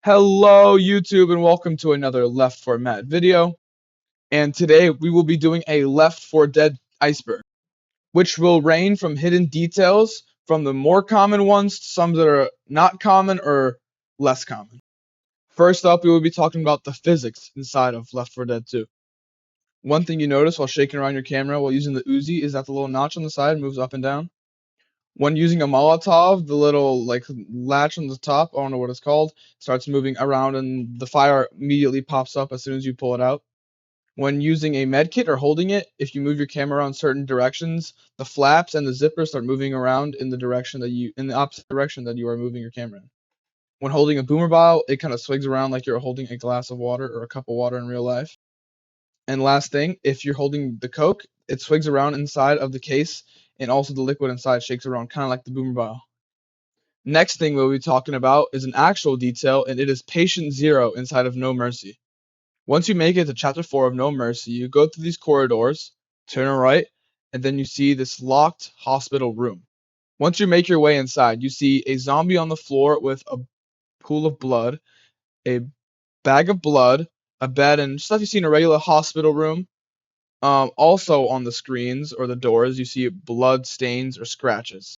Hello YouTube and welcome to another Left 4 Dead video. And today we will be doing a Left 4 Dead iceberg, which will range from hidden details from the more common ones to some that are not common or less common. First up, we will be talking about the physics inside of Left 4 Dead 2. One thing you notice while shaking around your camera while using the Uzi is that the little notch on the side moves up and down. When using a Molotov, the little latch on the top, I don't know what it's called, starts moving around and the fire immediately pops up as soon as you pull it out. When using a med kit or holding it, if you move your camera around certain directions, the flaps and the zippers start moving around in the opposite direction that you are moving your camera in. When holding a boomer bottle, it kind of swigs around like you're holding a glass of water or a cup of water in real life. And last thing, if you're holding the Coke, it swigs around inside of the case, and also the liquid inside shakes around, kind of like the boomer bottle. Next thing we'll be talking about is an actual detail, and it is Patient Zero inside of No Mercy. Once you make it to Chapter 4 of No Mercy, you go through these corridors, turn right, and then you see this locked hospital room. Once you make your way inside, you see a zombie on the floor with a pool of blood, a bag of blood, a bed, and stuff you see in a regular hospital room. Also on the screens or the doors, you see blood stains or scratches.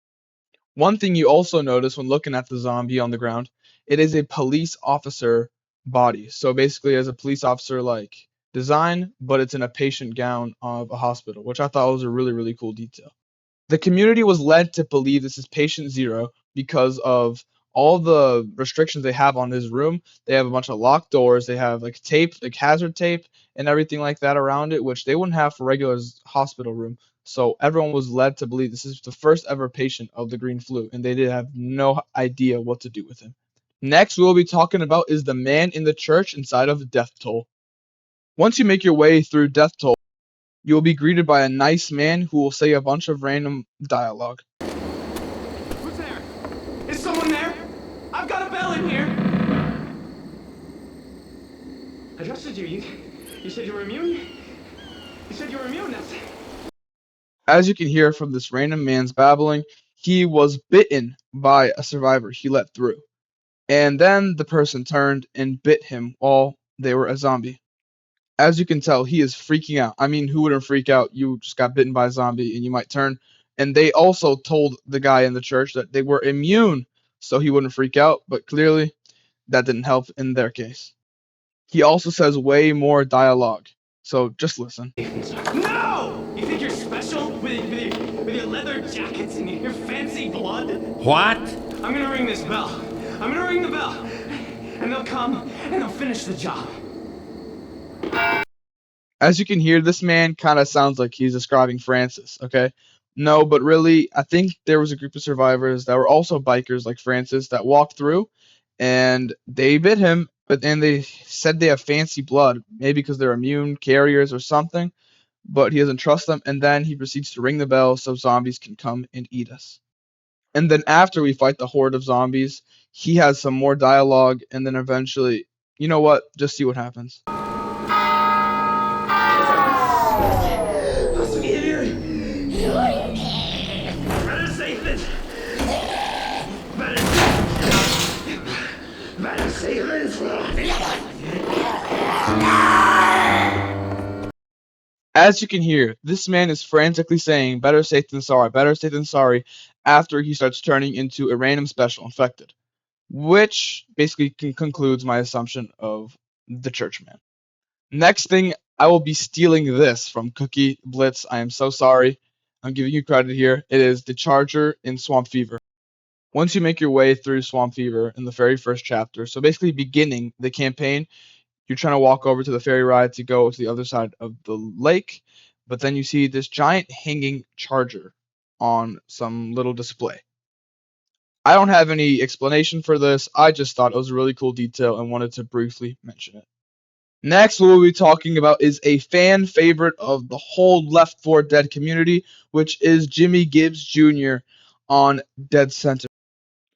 One thing you also notice when looking at the zombie on the ground, it is a police officer body. So basically, as a police officer like design, but it's in a patient gown of a hospital, which I thought was a really, really cool detail. The community was led to believe this is Patient Zero because of all the restrictions they have on his room. They have a bunch of locked doors. They have like tape, like hazard tape and everything like that around it, which they wouldn't have for regular hospital room. So everyone was led to believe this is the first ever patient of the green flu, and they did have no idea what to do with him. Next, we'll be talking about is the man in the church inside of Death Toll. Once you make your way through Death Toll, you will be greeted by a nice man who will say a bunch of random dialogue. Who's there? Is someone there? I've got a bell in here. I trusted you. You said you were immune? You said you were immune. As you can hear from this random man's babbling, he was bitten by a survivor he let through. And then the person turned and bit him while they were a zombie. As you can tell, he is freaking out. I mean, who wouldn't freak out? You just got bitten by a zombie and you might turn. And they also told the guy in the church that they were immune so he wouldn't freak out, but clearly that didn't help in their case. He also says way more dialogue, so just listen. No! You think you're special with your leather jackets and your fancy blood? What? I'm gonna ring this bell. I'm gonna ring the bell. And they'll come and they'll finish the job. As you can hear, this man kind of sounds like he's describing Francis, okay? No, but really, I think there was a group of survivors that were also bikers like Francis that walked through, and they bit him, but then they said they have fancy blood, maybe because they're immune carriers or something, but he doesn't trust them, and then he proceeds to ring the bell so zombies can come and eat us. And then after we fight the horde of zombies, he has some more dialogue, and then eventually, you know what? Just see what happens. Better say this. Better say this. As you can hear, this man is frantically saying better safe than sorry, after he starts turning into a random special infected, which basically concludes my assumption of the churchman. Next thing, I will be stealing this from Cookie Blitz. I am so sorry. I'm giving you credit here. It is the Charger in Swamp Fever. Once you make your way through Swamp Fever in the very first chapter, so basically beginning the campaign, you're trying to walk over to the ferry ride to go to the other side of the lake, but then you see this giant hanging charger on some little display. I don't have any explanation for this. I just thought it was a really cool detail and wanted to briefly mention it. Next, what we'll be talking about is a fan favorite of the whole Left 4 Dead community, which is Jimmy Gibbs Jr. on Dead Center.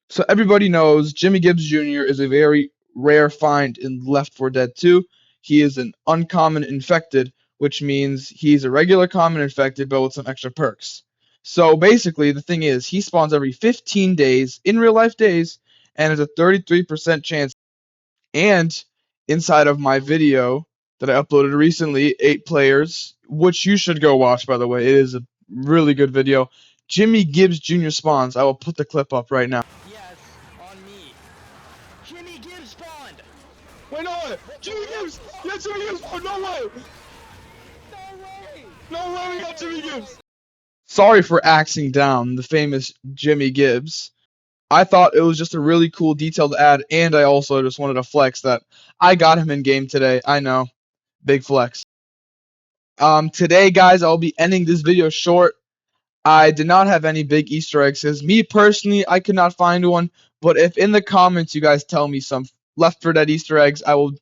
So everybody knows Jimmy Gibbs Jr. is a very rare find in Left 4 Dead 2. He is an uncommon infected, which means he's a regular common infected, but with some extra perks. So basically, the thing is, he spawns every 15 days, in real life days, and has a 33% chance And inside of my video that I uploaded recently, 8 players, which you should go watch, by the way. It is a really good video. Jimmy Gibbs Jr. spawns. I will put the clip up right now. Yes, on me. Jimmy Gibbs spawned. Wait, no way! Jimmy Gibbs! Yeah, Jimmy Gibbs! Oh, no way! No way. No way we got Jimmy Gibbs! Sorry for axing down the famous Jimmy Gibbs. I thought it was just a really cool detail to add, and I also just wanted to flex that I got him in game today. I know. Big flex. Today, guys, I'll be ending this video short. I did not have any big Easter eggs, because me personally, I could not find one. But if in the comments you guys tell me some Left 4 Dead Easter eggs, I will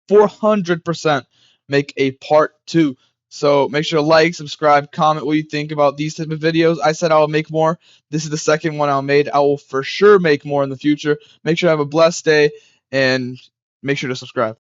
400% make a part 2. So make sure to like, subscribe, comment what you think about these type of videos. I said I will make more. This is the second one I made. I will for sure make more in the future. Make sure to have a blessed day, and make sure to subscribe.